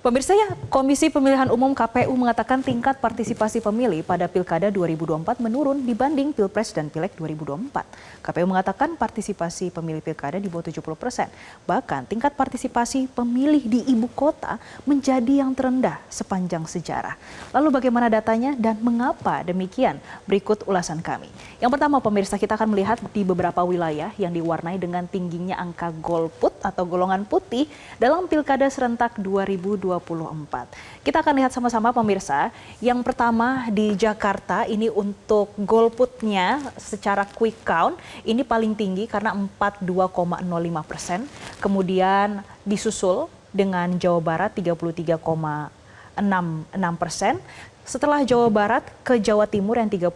Pemirsa ya, Komisi Pemilihan Umum KPU mengatakan tingkat partisipasi pemilih pada Pilkada 2024 menurun dibanding Pilpres dan Pileg 2024. KPU mengatakan partisipasi pemilih Pilkada di bawah 70%. Bahkan tingkat partisipasi pemilih di ibu kota menjadi yang terendah sepanjang sejarah. Lalu bagaimana datanya dan mengapa demikian? Berikut ulasan kami. Yang pertama pemirsa, kita akan melihat di beberapa wilayah yang diwarnai dengan tingginya angka golput atau golongan putih dalam Pilkada serentak 2024. Kita akan lihat sama-sama pemirsa. Yang pertama di Jakarta, ini untuk golputnya secara quick count ini paling tinggi karena 42,05%. Kemudian disusul dengan Jawa Barat 33,66%. Setelah Jawa Barat ke Jawa Timur yang 30,15%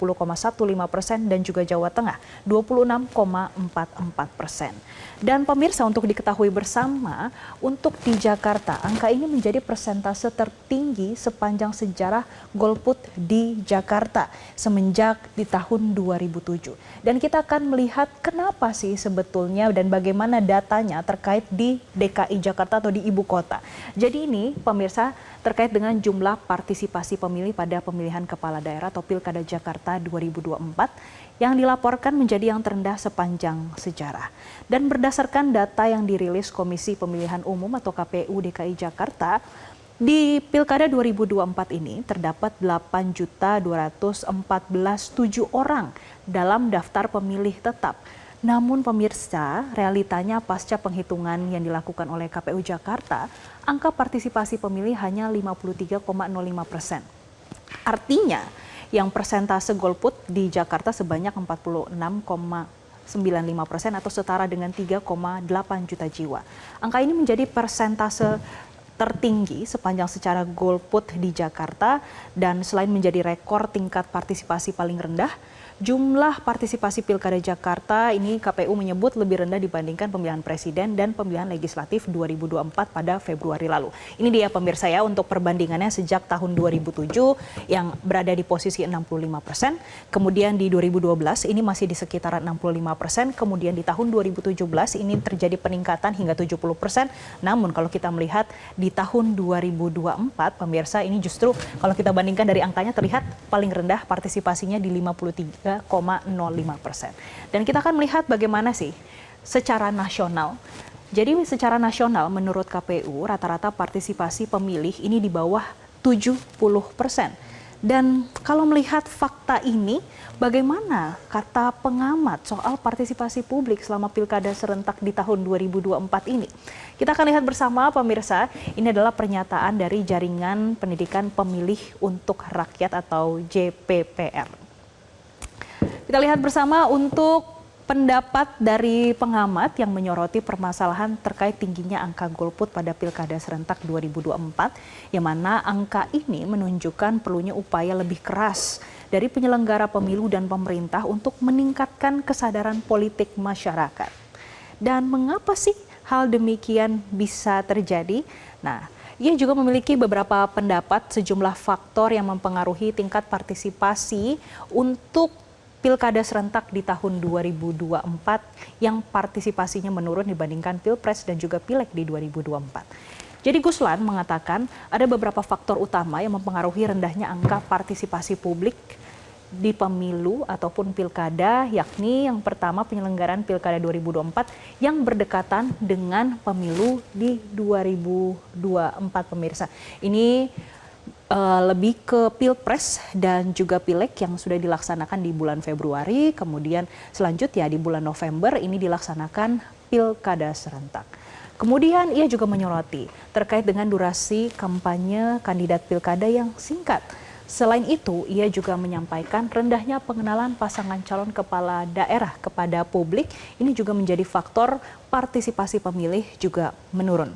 dan juga Jawa Tengah 26,44%. Dan pemirsa, untuk diketahui bersama, untuk di Jakarta angka ini menjadi persentase tertinggi sepanjang sejarah golput di Jakarta semenjak di tahun 2007. Dan kita akan melihat kenapa sih sebetulnya dan bagaimana datanya terkait di DKI Jakarta atau di ibu kota. Jadi ini pemirsa terkait dengan jumlah partisipasi pemilih pada pemilihan kepala daerah atau Pilkada Jakarta 2024 yang dilaporkan menjadi yang terendah sepanjang sejarah. Dan berdasarkan data yang dirilis Komisi Pemilihan Umum atau KPU DKI Jakarta, di Pilkada 2024 ini terdapat 8.214.007 orang dalam daftar pemilih tetap. Namun pemirsa, realitanya pasca penghitungan yang dilakukan oleh KPU Jakarta, angka partisipasi pemilih hanya 53,05%. Artinya, yang persentase golput di Jakarta sebanyak 46,95% atau setara dengan 3,8 juta jiwa. Angka ini menjadi persentase tertinggi sepanjang secara golput di Jakarta, dan selain menjadi rekor tingkat partisipasi paling rendah, jumlah partisipasi Pilkada Jakarta ini KPU menyebut lebih rendah dibandingkan pemilihan presiden dan pemilihan legislatif 2024 pada Februari lalu. Ini dia pemirsa ya, untuk perbandingannya sejak tahun 2007 yang berada di posisi 65%, kemudian di 2012 ini masih di sekitaran 65%, kemudian di tahun 2017 ini terjadi peningkatan hingga 70%. Namun kalau kita melihat di tahun 2024 pemirsa, ini justru kalau kita bandingkan dari angkanya terlihat paling rendah partisipasinya di 53,05%. Dan kita akan melihat bagaimana sih secara nasional. Jadi secara nasional menurut KPU rata-rata partisipasi pemilih ini di bawah 70%. Dan kalau melihat fakta ini, bagaimana kata pengamat soal partisipasi publik selama Pilkada serentak di tahun 2024 ini? Kita akan lihat bersama pemirsa, ini adalah pernyataan dari Jaringan Pendidikan Pemilih untuk Rakyat atau JPPR. Kita lihat bersama untuk pendapat dari pengamat yang menyoroti permasalahan terkait tingginya angka golput pada Pilkada serentak 2024, yang mana angka ini menunjukkan perlunya upaya lebih keras dari penyelenggara pemilu dan pemerintah untuk meningkatkan kesadaran politik masyarakat. Dan mengapa sih hal demikian bisa terjadi? Nah, ia juga memiliki beberapa pendapat sejumlah faktor yang mempengaruhi tingkat partisipasi untuk Pilkada serentak di tahun 2024 yang partisipasinya menurun dibandingkan Pilpres dan juga Pileg di 2024. Jadi Guslan mengatakan ada beberapa faktor utama yang mempengaruhi rendahnya angka partisipasi publik di pemilu ataupun pilkada, yakni yang pertama penyelenggaraan Pilkada 2024 yang berdekatan dengan pemilu di 2024 pemirsa. Ini lebih ke Pilpres dan juga Pileg yang sudah dilaksanakan di bulan Februari, kemudian selanjutnya di bulan November ini dilaksanakan Pilkada serentak. Kemudian ia juga menyoroti terkait dengan durasi kampanye kandidat pilkada yang singkat. Selain itu, ia juga menyampaikan rendahnya pengenalan pasangan calon kepala daerah kepada publik. Ini juga menjadi faktor partisipasi pemilih juga menurun.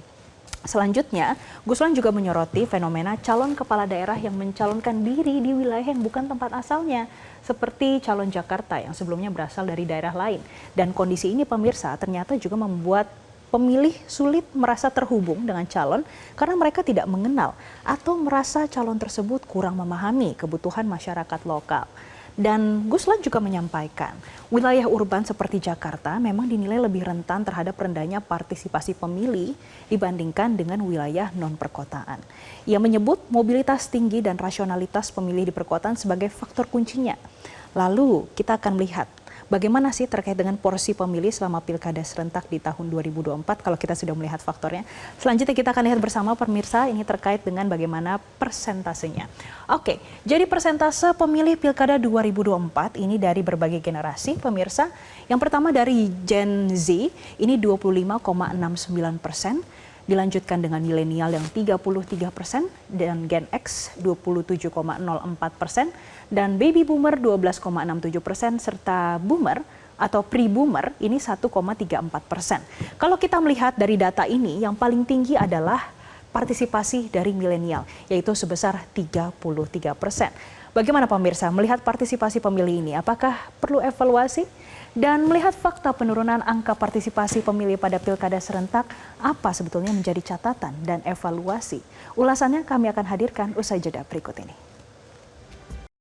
Selanjutnya, Guslan juga menyoroti fenomena calon kepala daerah yang mencalonkan diri di wilayah yang bukan tempat asalnya, seperti calon Jakarta yang sebelumnya berasal dari daerah lain. Dan kondisi ini pemirsa ternyata juga membuat pemilih sulit merasa terhubung dengan calon karena mereka tidak mengenal atau merasa calon tersebut kurang memahami kebutuhan masyarakat lokal. Dan Guslan juga menyampaikan, wilayah urban seperti Jakarta memang dinilai lebih rentan terhadap rendahnya partisipasi pemilih dibandingkan dengan wilayah non-perkotaan. Ia menyebut mobilitas tinggi dan rasionalitas pemilih di perkotaan sebagai faktor kuncinya. Lalu kita akan melihat bagaimana sih terkait dengan porsi pemilih selama pilkada serentak di tahun 2024 kalau kita sudah melihat faktornya. Selanjutnya kita akan lihat bersama pemirsa ini terkait dengan bagaimana persentasenya. Oke, jadi persentase pemilih pilkada 2024 ini dari berbagai generasi pemirsa. Yang pertama dari Gen Z ini 25,69%. Dilanjutkan dengan milenial yang 33% dan Gen X 27,04% dan baby boomer 12,67% serta boomer atau pre-boomer ini 1,34%. Kalau kita melihat dari data ini yang paling tinggi adalah partisipasi dari milenial yaitu sebesar 33%. Bagaimana pemirsa melihat partisipasi pemilih ini? Apakah perlu evaluasi? Dan melihat fakta penurunan angka partisipasi pemilih pada pilkada serentak, apa sebetulnya menjadi catatan dan evaluasi? Ulasannya kami akan hadirkan usai jeda berikut ini.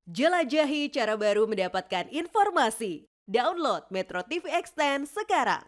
Jelajahi cara baru mendapatkan informasi. Download Metro TV Extend sekarang.